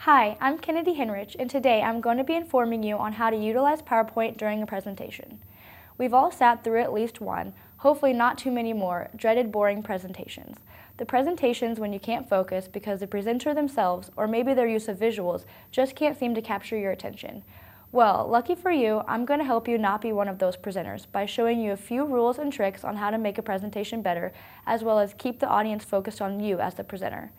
Hi, I'm Kennedy Henrich, and today I'm going to be informing you on how to utilize PowerPoint during a presentation. We've all sat through at least one, hopefully not too many more, dreaded boring presentations. The presentations when you can't focus because the presenter themselves, or maybe their use of visuals, just can't seem to capture your attention. Well, lucky for you, I'm going to help you not be one of those presenters by showing you a few rules and tricks on how to make a presentation better, as well as keep the audience focused on you as the presenter.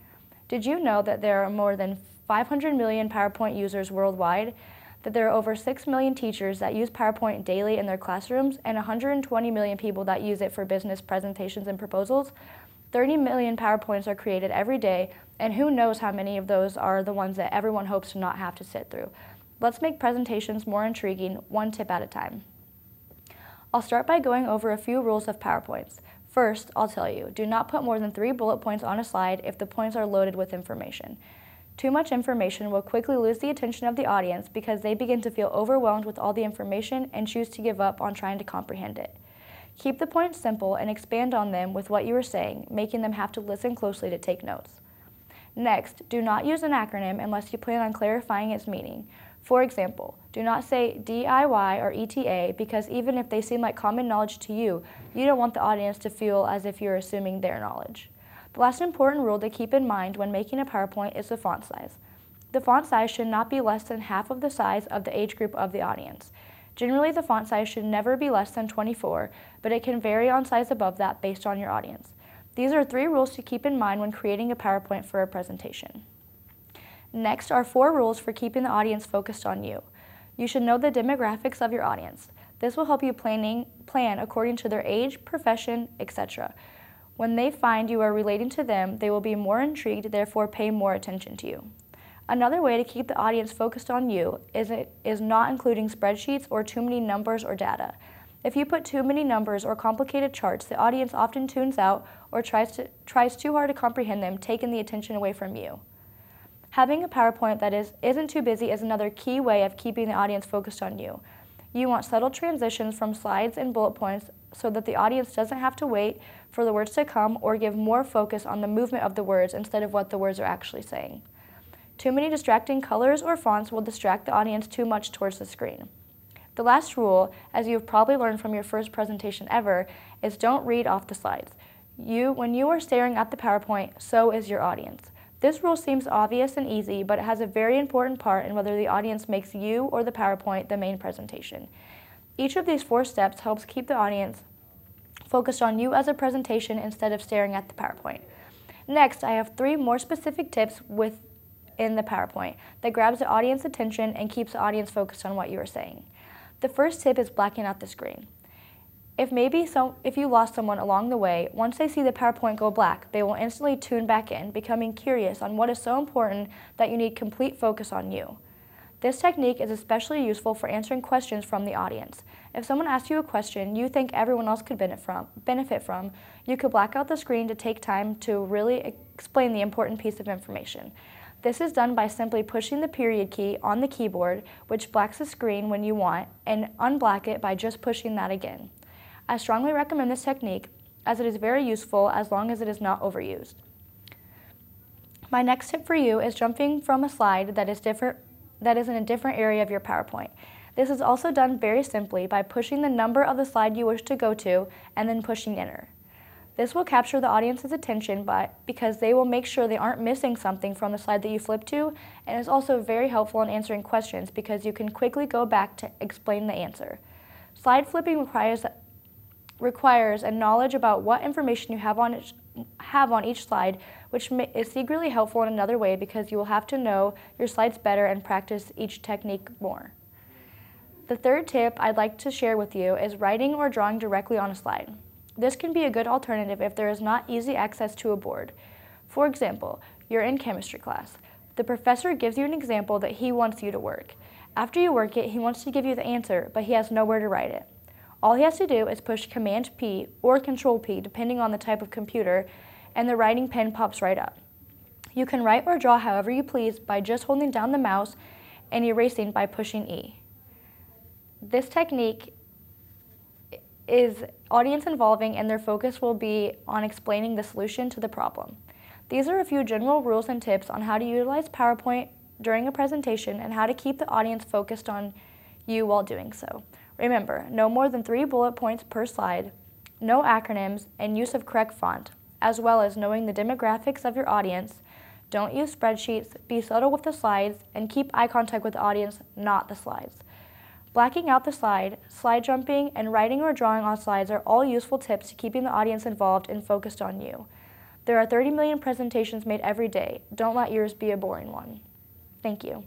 Did you know that there are more than 500 million PowerPoint users worldwide, that there are over 6 million teachers that use PowerPoint daily in their classrooms, and 120 million people that use it for business presentations and proposals? 30 million PowerPoints are created every day, and who knows how many of those are the ones that everyone hopes to not have to sit through. Let's make presentations more intriguing, one tip at a time. I'll start by going over a few rules of PowerPoints. First, I'll tell you, do not put more than 3 bullet points on a slide if the points are loaded with information. Too much information will quickly lose the attention of the audience because they begin to feel overwhelmed with all the information and choose to give up on trying to comprehend it. Keep the points simple and expand on them with what you are saying, making them have to listen closely to take notes. Next, do not use an acronym unless you plan on clarifying its meaning. For example, do not say DIY or ETA because even if they seem like common knowledge to you, you don't want the audience to feel as if you're assuming their knowledge. The last important rule to keep in mind when making a PowerPoint is the font size. The font size should not be less than half of the size of the age group of the audience. Generally, the font size should never be less than 24, but it can vary on size above that based on your audience. These are 3 rules to keep in mind when creating a PowerPoint for a presentation. Next are 4 rules for keeping the audience focused on you. You should know the demographics of your audience. This will help you plan according to their age, profession, etc. When they find you are relating to them, they will be more intrigued, therefore pay more attention to you. Another way to keep the audience focused on you is not including spreadsheets or too many numbers or data. If you put too many numbers or complicated charts, the audience often tunes out or tries too hard to comprehend them, taking the attention away from you. Having a PowerPoint that isn't too busy is another key way of keeping the audience focused on you. You want subtle transitions from slides and bullet points so that the audience doesn't have to wait for the words to come or give more focus on the movement of the words instead of what the words are actually saying. Too many distracting colors or fonts will distract the audience too much towards the screen. The last rule, as you've probably learned from your first presentation ever, is don't read off the slides. When you are staring at the PowerPoint, so is your audience. This rule seems obvious and easy, but it has a very important part in whether the audience makes you or the PowerPoint the main presentation. Each of these 4 steps helps keep the audience focused on you as a presentation instead of staring at the PowerPoint. Next, I have 3 more specific tips within the PowerPoint that grabs the audience attention and keeps the audience focused on what you are saying. The first tip is blacking out the screen. If you lost someone along the way, once they see the PowerPoint go black, they will instantly tune back in, becoming curious on what is so important that you need complete focus on you. This technique is especially useful for answering questions from the audience. If someone asks you a question you think everyone else could benefit from, you could black out the screen to take time to really explain the important piece of information. This is done by simply pushing the period key on the keyboard, which blacks the screen when you want, and unblack it by just pushing that again. I strongly recommend this technique as it is very useful as long as it is not overused. My next tip for you is jumping from a slide that is in a different area of your PowerPoint. This is also done very simply by pushing the number of the slide you wish to go to and then pushing enter. This will capture the audience's attention because they will make sure they aren't missing something from the slide that you flip to, and is also very helpful in answering questions because you can quickly go back to explain the answer. Slide flipping requires a knowledge about what information you have on each slide, which is secretly helpful in another way because you will have to know your slides better and practice each technique more. The third tip I'd like to share with you is writing or drawing directly on a slide. This can be a good alternative if there is not easy access to a board. For example, you're in chemistry class. The professor gives you an example that he wants you to work. After you work it, he wants to give you the answer, but he has nowhere to write it. All he has to do is push Command P or Control P, depending on the type of computer, and the writing pen pops right up. You can write or draw however you please by just holding down the mouse and erasing by pushing E. This technique is audience involving and their focus will be on explaining the solution to the problem. These are a few general rules and tips on how to utilize PowerPoint during a presentation and how to keep the audience focused on you while doing so. Remember, no more than 3 bullet points per slide, no acronyms, and use of correct font, as well as knowing the demographics of your audience. Don't use spreadsheets, be subtle with the slides, and keep eye contact with the audience, not the slides. Blacking out the slide jumping, and writing or drawing on slides are all useful tips to keeping the audience involved and focused on you. There are 30 million presentations made every day. Don't let yours be a boring one. Thank you.